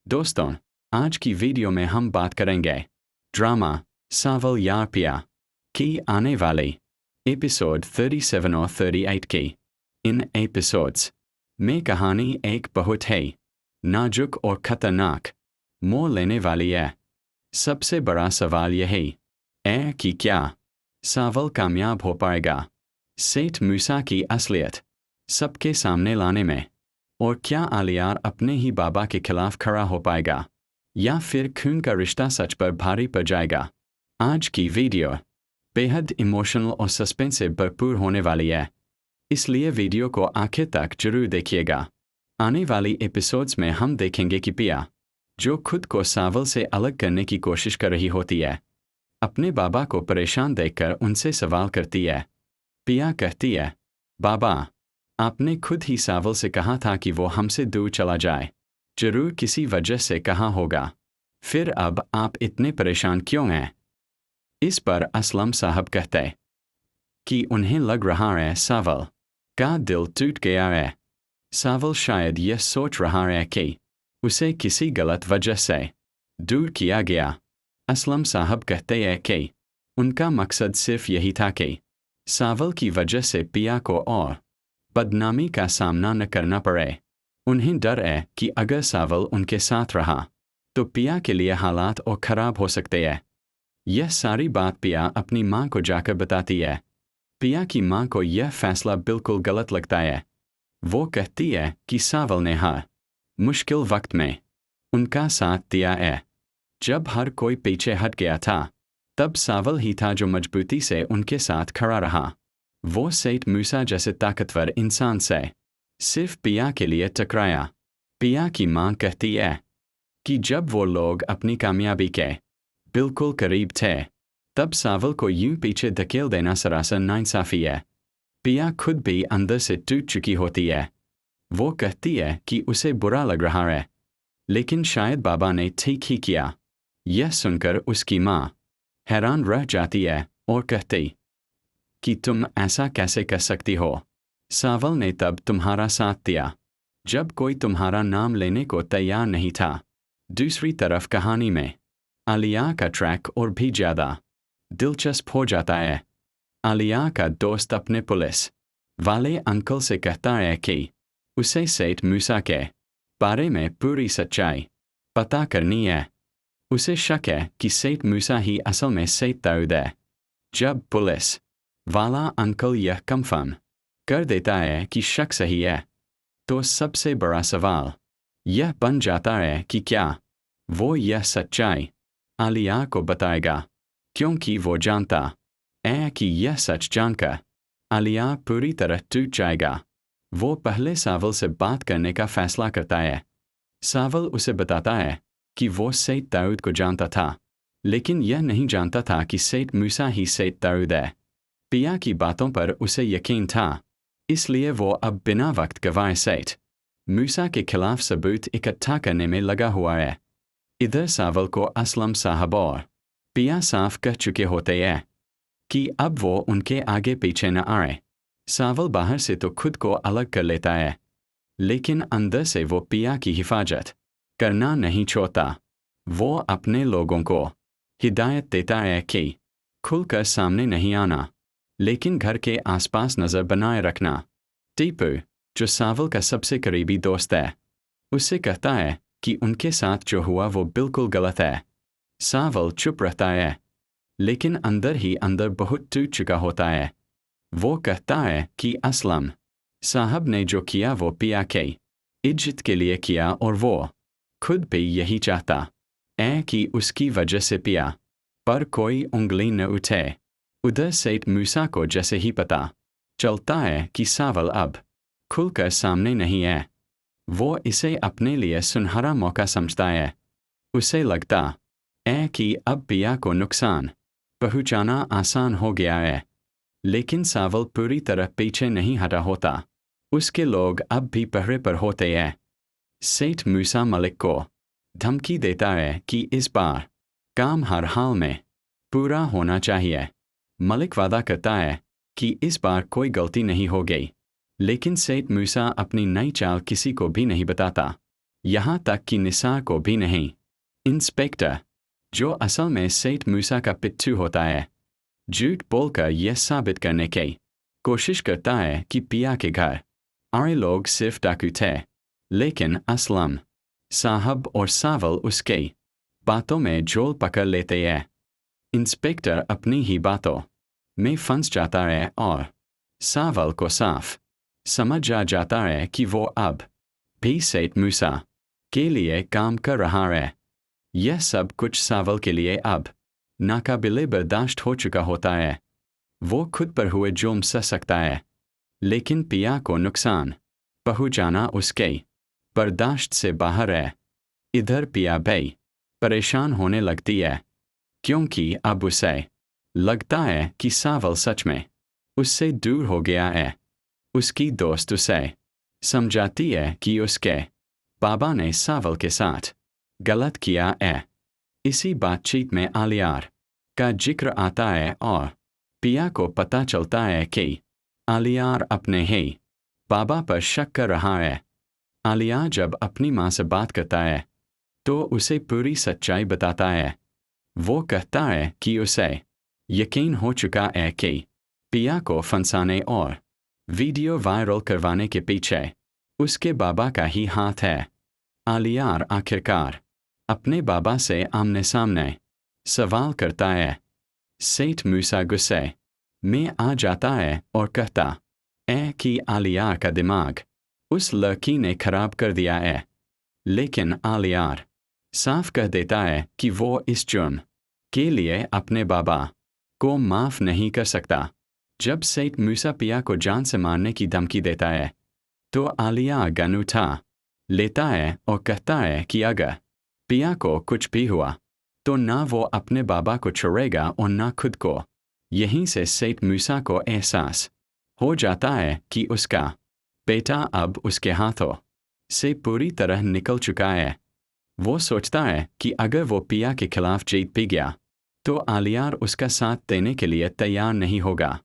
दोस्तों, आज की वीडियो में हम बात करेंगे ड्रामा सावल यार पिया की आने वाले एपिसोड 37 और 38 की। इन एपिसोड्स में कहानी एक बहुत ही नाजुक और खतरनाक मोड़ लेने वाली है। सबसे बड़ा सवाल यही है कि क्या सावल कामयाब हो पाएगा सेठ मूसा की असलियत सबके सामने लाने में, और क्या आलियार अपने ही बाबा के खिलाफ खड़ा हो पाएगा या फिर खून का रिश्ता सच पर भारी पड़ जाएगा। आज की वीडियो बेहद इमोशनल और सस्पेंस से भरपूर होने वाली है, इसलिए वीडियो को आखिर तक जरूर देखिएगा। आने वाली एपिसोड्स में हम देखेंगे कि पिया, जो खुद को सावल से अलग करने की कोशिश कर रही होती है, अपने बाबा को परेशान देखकर उनसे सवाल करती है। पिया कहती है, बाबा, आपने खुद ही सावल से कहा था कि वो हमसे दूर चला जाए, जरूर किसी वजह से कहा होगा, फिर अब आप इतने परेशान क्यों हैं? इस पर असलम साहब कहते कि उन्हें लग रहा है सावल का दिल टूट गया है। सावल शायद यह सोच रहा है कि उसे किसी गलत वजह से दूर किया गया। असलम साहब कहते हैं कि उनका मकसद सिर्फ यही था कि सावल की वजह से पिया को और बदनामी का सामना न करना पड़े। उन्हें डर है कि अगर सावल उनके साथ रहा तो पिया के लिए हालात और ख़राब हो सकते हैं। यह सारी बात पिया अपनी माँ को जाकर बताती है। पिया की माँ को यह फैसला बिल्कुल गलत लगता है। वो कहती है कि सावल ने हर मुश्किल वक्त में उनका साथ दिया है। जब हर कोई पीछे हट गया था, तब सावल ही था जो मजबूती से उनके साथ खड़ा रहा। वो सेठ मूसा जैसे ताकतवर इंसान से सिर्फ पिया के लिए टकराया। पिया की माँ कहती है कि जब वो लोग अपनी कामयाबी के बिल्कुल करीब थे, तब सावल को यूं पीछे धकेल देना सरासर नाइंसाफी है। पिया खुद भी अंदर से टूट चुकी होती है। वो कहती है कि उसे बुरा लग रहा है, लेकिन शायद बाबा ने ठीक ही किया। यह सुनकर उसकी माँ हैरान रह जाती है और कहती कि तुम ऐसा कैसे कर सकती हो? सावल ने तब तुम्हारा साथ दिया जब कोई तुम्हारा नाम लेने को तैयार नहीं था। दूसरी तरफ कहानी में आलिया का ट्रैक और भी ज़्यादा दिलचस्प हो जाता है। आलिया का दोस्त अपने पुलिस वाले अंकल से कहता है कि उसे सेठ मूसा के बारे में पूरी सच्चाई पता करनी है। उसे शक है कि सेठ मूसा ही असल में सेठ दाऊद है। जब पुलिस वाला अंकल यह कंफर्म कर देता है कि शक सही है, तो सबसे बड़ा सवाल यह बन जाता है कि क्या वो यह सच्चाई आलिया को बताएगा, क्योंकि वो जानता है कि यह सच जानकर आलिया पूरी तरह टूट जाएगा। वो पहले सावल से बात करने का फैसला करता है। सावल उसे बताता है कि वो सेठ दाऊद को जानता था, लेकिन यह नहीं जानता था कि सेठ मूसा ही सेठ दाऊद है। पिया की बातों पर उसे यकीन था, इसलिए वो अब बिना वक्त गवाए सेठ मूसा के खिलाफ सबूत इकट्ठा करने में लगा हुआ है। इधर सावल को असलम साहब और पिया साफ कह चुके होते हैं कि अब वो उनके आगे पीछे न आए। सावल बाहर से तो खुद को अलग कर लेता है, लेकिन अंदर से वो पिया की हिफाजत करना नहीं छोड़ता। वो अपने लोगों को हिदायत देता है कि खुलकर सामने नहीं आना, लेकिन घर के आसपास नज़र बनाए रखना। टीपू, जो सावल का सबसे करीबी दोस्त है, उससे कहता है कि उनके साथ जो हुआ वो बिल्कुल गलत है। सावल चुप रहता है, लेकिन अंदर ही अंदर बहुत टूट चुका होता है। वो कहता है कि असलम साहब ने जो किया वो पिया के इज्जत के लिए किया, और वो खुद भी यही चाहता है कि उसकी वजह से पिया पर कोई उंगली न उठे। उधर सेठ मूसा को जैसे ही पता चलता है कि सावल अब खुलकर सामने नहीं है, वो इसे अपने लिए सुनहरा मौका समझता है। उसे लगता है कि अब पिया को नुकसान पहुंचाना आसान हो गया है, लेकिन सावल पूरी तरह पीछे नहीं हटा होता। उसके लोग अब भी पहरे पर होते हैं। सेठ मूसा मलिक को धमकी देता है कि इस बार काम हर हाल में पूरा होना चाहिए। मलिक वादा करता है कि इस बार कोई गलती नहीं हो गई, लेकिन सेठ मूसा अपनी नई चाल किसी को भी नहीं बताता। यहाँ तक कि निसार को भी नहीं। इंस्पेक्टर, जो असल में सेठ मूसा का पिट्ठू होता है, झूठ बोलकर यह साबित करने की कोशिश करता है कि पिया के घर आए लोग सिर्फ डाकू थे, लेकिन असलम साहब और सावल उसके बातों में जोल पकड़ लेते हैं। इंस्पेक्टर अपनी ही बातों में फंस जाता है और सावल को साफ समझ आ जाता है कि वो अब भी सेठ मूसा के लिए काम कर रहा है। यह सब कुछ सावल के लिए अब नाकाबिले बर्दाश्त हो चुका होता है। वो खुद पर हुए जुर्म सह सकता है, लेकिन पिया को नुकसान पहुंचाना उसके बर्दाश्त से बाहर है। इधर पिया भी परेशान होने लगती है, क्योंकि अब उसे लगता है कि सावल सच में उससे दूर हो गया है। उसकी दोस्त उसे समझाती है कि उसके बाबा ने सावल के साथ गलत किया है। इसी बातचीत में आलियार का जिक्र आता है और पिया को पता चलता है कि आलियार अपने ही बाबा पर शक कर रहा है। आलिया जब अपनी माँ से बात करता है तो उसे पूरी सच्चाई बताता है। वो कहता है कि उसे यकीन हो चुका है कि पिया को फंसाने और वीडियो वायरल करवाने के पीछे उसके बाबा का ही हाथ है। आलियार आखिरकार अपने बाबा से आमने सामने सवाल करता है। सेठ मूसा गुस्से में आ जाता है और कहता है कि आलियार का दिमाग उस लड़की ने खराब कर दिया है, लेकिन आलियार साफ कह देता है कि वो इस जुर्म के लिए अपने बाबा को माफ नहीं कर सकता। जब सेठ मूसा पिया को जान से मारने की धमकी देता है तो आलिया गन उठा लेता है और कहता है कि अगर पिया को कुछ भी हुआ तो ना वो अपने बाबा को छोड़ेगा और ना खुद को। यहीं से सेठ मूसा को एहसास हो जाता है कि उसका बेटा अब उसके हाथों से पूरी तरह निकल चुका है। वो सोचता है कि अगर वो पिया के खिलाफ जीत भी गया तो आलियार उसका साथ देने के लिए तैयार नहीं होगा।